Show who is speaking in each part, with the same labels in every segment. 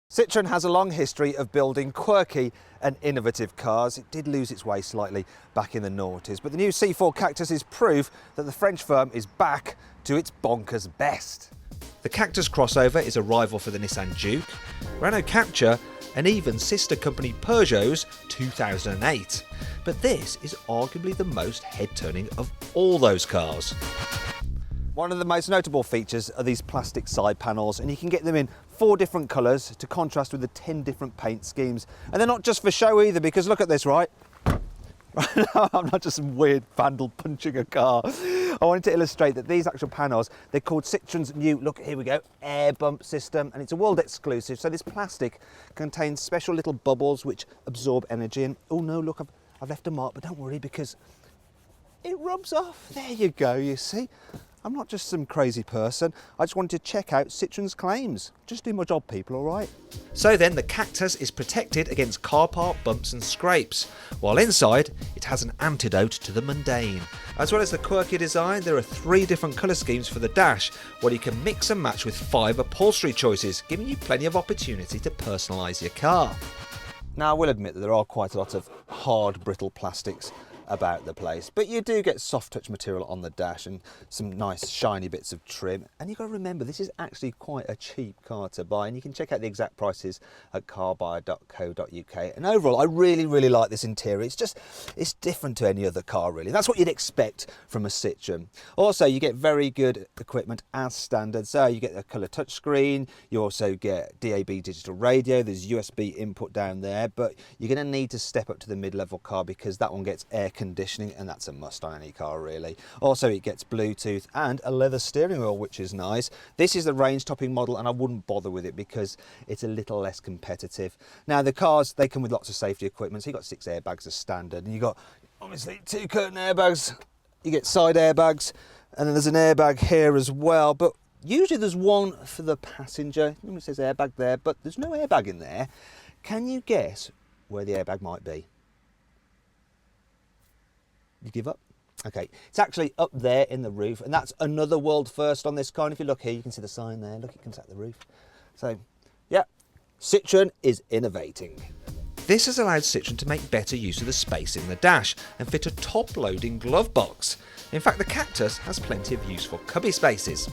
Speaker 1: Citroen has a long history of building quirky and innovative cars. It did lose its way slightly back in the noughties, but the new C4 Cactus is proof that the French firm is back to its bonkers best. The Cactus crossover is a rival for the Nissan Juke, Renault Capture, and even sister company Peugeot's 2008. But this is arguably the most head-turning of all those cars. One of the most notable features are these plastic side panels, and you can get them in 4 different colours to contrast with the 10 different paint schemes. And they're not just for show either, because look at this, right? I'm not just some weird vandal punching a car. I wanted to illustrate that these actual panels, they're called Citroen's new, look, here we go, air bump system, and it's a world exclusive. So this plastic contains special little bubbles which absorb energy. And oh no, look, I've left a mark, but don't worry because it rubs off. There you go, you see. I'm not just some crazy person. I just wanted to check out Citroen's claims. Just do my job, people, all right? So then the Cactus is protected against car park bumps and scrapes, while inside it has an antidote to the mundane. As well as the quirky design, there are 3 different colour schemes for the dash, where you can mix and match with 5 upholstery choices, giving you plenty of opportunity to personalise your car. Now, I will admit that there are quite a lot of hard, brittle plastics about the place, but you do get soft touch material on the dash and some nice shiny bits of trim. And you've got to remember, this is actually quite a cheap car to buy, and you can check out the exact prices at carbuyer.co.uk. And overall, I really like this interior. It's different to any other car, really. That's what you'd expect from a Citroen. Also, you get very good equipment as standard. So you get a colour touchscreen, you also get DAB digital radio, there's USB input down there, but you're going to need to step up to the mid-level car because that one gets air conditioning, and that's a must on any car, really. Also, it gets Bluetooth and a leather steering wheel, which is nice. This is the range topping model, and I wouldn't bother with it because it's a little less competitive. Now, the cars, they come with lots of safety equipment. So you've got 6 airbags as standard, and you've got obviously 2 curtain airbags. You get side airbags, and then there's an airbag here as well, but usually there's one for the passenger. It says airbag there, but there's no airbag in there. Can you guess where the airbag might be? You give up? Okay, it's actually up there in the roof, and that's another world first on this car. And if you look here, you can see the sign there. Look, it comes out the roof. So, yeah, Citroen is innovating. This has allowed Citroen to make better use of the space in the dash and fit a top-loading glove box. In fact, the Cactus has plenty of use for cubby spaces.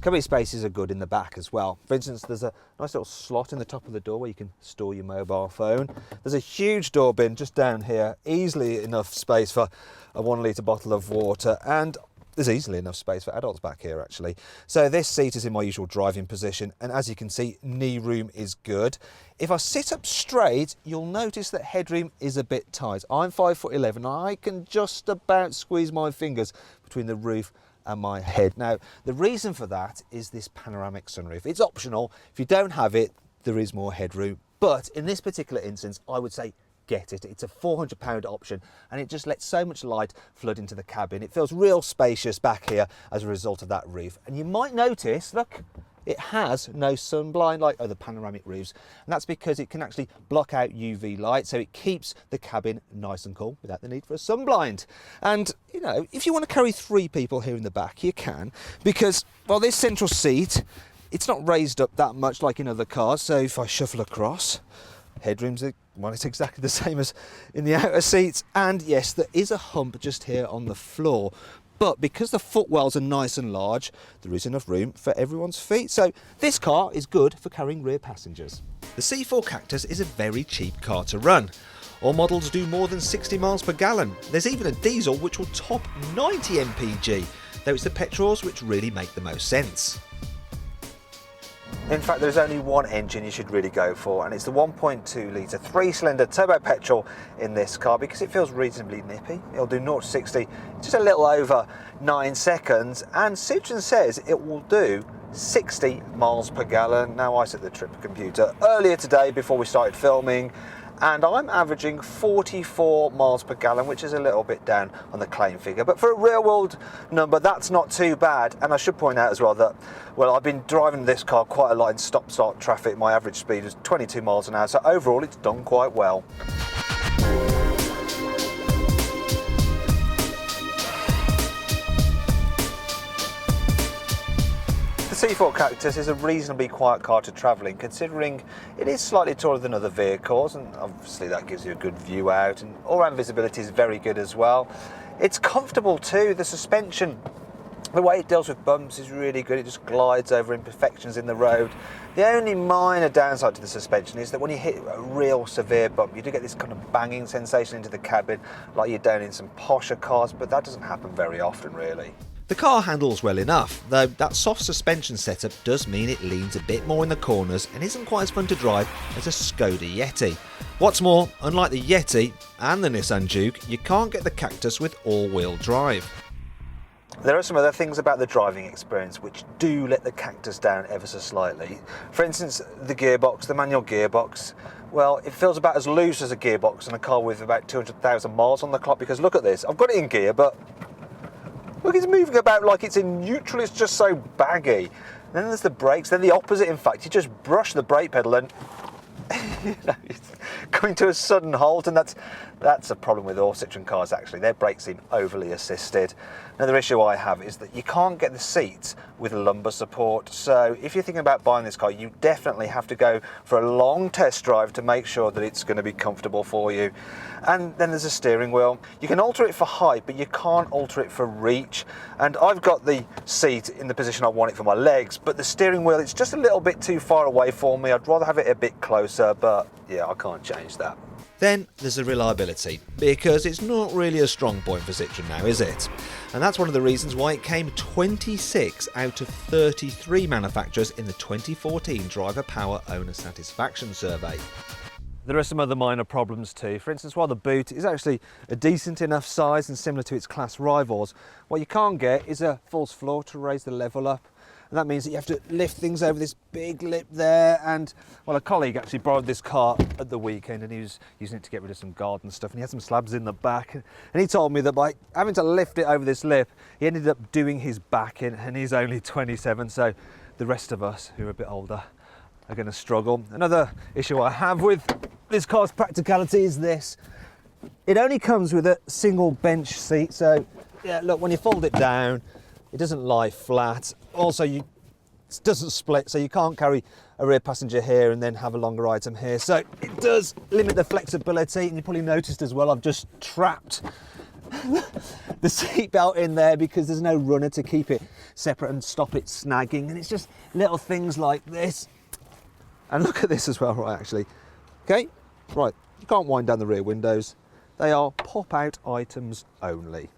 Speaker 1: Cubby spaces are good in the back as well. For instance, there's a nice little slot in the top of the door where you can store your mobile phone. There's a huge door bin just down here, easily enough space for a 1 litre bottle of water, and there's easily enough space for adults back here, actually. So this seat is in my usual driving position, and as you can see, knee room is good. If I sit up straight, you'll notice that headroom is a bit tight. I'm 5'11", and I can just about squeeze my fingers between the roof and my head. Now, the reason for that is this panoramic sunroof. It's optional. If you don't have it, there is more headroom. But in this particular instance, I would say get it. It's a £400 option, and it just lets so much light flood into the cabin. It feels real spacious back here as a result of that roof. And you might notice, look, it has no sunblind like other panoramic roofs, and that's because it can actually block out UV light, so it keeps the cabin nice and cool without the need for a sunblind. And you know, if you want to carry 3 people here in the back, you can, because, well, this central seat, it's not raised up that much like in other cars. So if I shuffle across, headroom's, well, it's exactly the same as in the outer seats. And yes, there is a hump just here on the floor, but because the footwells are nice and large, there is enough room for everyone's feet. So this car is good for carrying rear passengers. The C4 Cactus is a very cheap car to run. All models do more than 60 miles per gallon. There's even a diesel which will top 90 mpg, though it's the petrols which really make the most sense. In fact, there's only one engine you should really go for, and it's the 1.2 litre 3-cylinder turbo petrol in this car because it feels reasonably nippy. It'll do 0 to 60 just a little over 9 seconds, and Citroen says it will do 60 miles per gallon. Now, I set the trip computer earlier today before we started filming, and I'm averaging 44 miles per gallon, which is a little bit down on the claim figure. But for a real world number, that's not too bad. And I should point out as well that, well, I've been driving this car quite a lot in stop-start traffic. My average speed is 22 miles an hour, so overall it's done quite well. C4 Cactus is a reasonably quiet car to travel in, considering it is slightly taller than other vehicles, and obviously that gives you a good view out, and all-round visibility is very good as well. It's comfortable too. The suspension, the way it deals with bumps is really good. It just glides over imperfections in the road. The only minor downside to the suspension is that when you hit a real severe bump, you do get this kind of banging sensation into the cabin, like you're down in some posher cars, but that doesn't happen very often really.
Speaker 2: The car handles well enough, though that soft suspension setup does mean it leans a bit more in the corners and isn't quite as fun to drive as a Skoda Yeti. What's more, unlike the Yeti and the Nissan Juke, you can't get the Cactus with all-wheel drive.
Speaker 1: There are some other things about the driving experience which do let the Cactus down ever so slightly. For instance, the gearbox, the manual gearbox, well, it feels about as loose as a gearbox in a car with about 200,000 miles on the clock, because look at this, I've got it in gear, but look, it's moving about like it's in neutral, it's just so baggy. And then there's the brakes, then the opposite in fact, you just brush the brake pedal and it's coming to a sudden halt, and that's a problem with all Citroen cars actually. Their brakes seem overly assisted. Another issue I have is that you can't get the seats with lumbar support, so if you're thinking about buying this car, you definitely have to go for a long test drive to make sure that it's going to be comfortable for you. And then there's a steering wheel. You can alter it for height, but you can't alter it for reach. And I've got the seat in the position I want it for my legs, but the steering wheel, it's just a little bit too far away for me. I'd rather have it a bit closer, but yeah, I can't change that.
Speaker 2: Then there's the reliability, because it's not really a strong point for Citroen now, is it? And that's one of the reasons why it came 26 out of 33 manufacturers in the 2014 Driver Power Owner Satisfaction Survey.
Speaker 1: There are some other minor problems too. For instance, while the boot is actually a decent enough size and similar to its class rivals, what you can't get is a false floor to raise the level up. And that means that you have to lift things over this big lip there. And well, a colleague actually borrowed this car at the weekend, and he was using it to get rid of some garden stuff, and he had some slabs in the back. And he told me that by having to lift it over this lip, he ended up doing his back in, and he's only 27, so the rest of us who are a bit older are going to struggle. Another issue I have with this car's practicality is this. It only comes with a single bench seat, so yeah, look, when you fold it down, it doesn't lie flat. Also, it doesn't split, so you can't carry a rear passenger here and then have a longer item here. So it does limit the flexibility, and you probably noticed as well, I've just trapped the seatbelt in there because there's no runner to keep it separate and stop it snagging. And it's just little things like this. And look at this as well, right, actually. Okay, right, you can't wind down the rear windows. They are pop-out items only.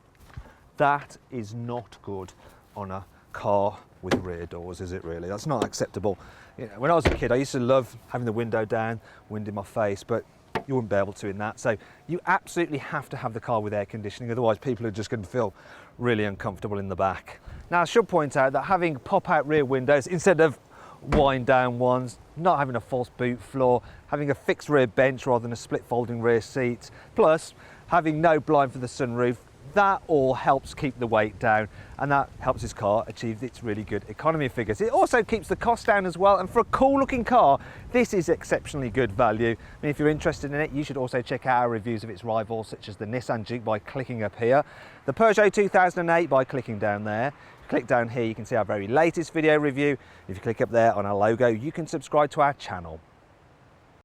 Speaker 1: That is not good on a car with rear doors, is it really? That's not acceptable. You know, when I was a kid, I used to love having the window down, wind in my face, but you wouldn't be able to in that. So you absolutely have to have the car with air conditioning, otherwise people are just going to feel really uncomfortable in the back. Now, I should point out that having pop-out rear windows instead of wind down ones, not having a false boot floor, having a fixed rear bench rather than a split folding rear seat, plus having no blind for the sunroof, that all helps keep the weight down, and that helps this car achieve its really good economy figures. It also keeps the cost down as well, and for a cool looking car, this is exceptionally good value. I mean, if you're interested in it, you should also check out our reviews of its rivals, such as the Nissan Juke by clicking up here, the Peugeot 2008 by clicking down there. If you click down here, you can see our very latest video review. If you click up there on our logo, you can subscribe to our channel.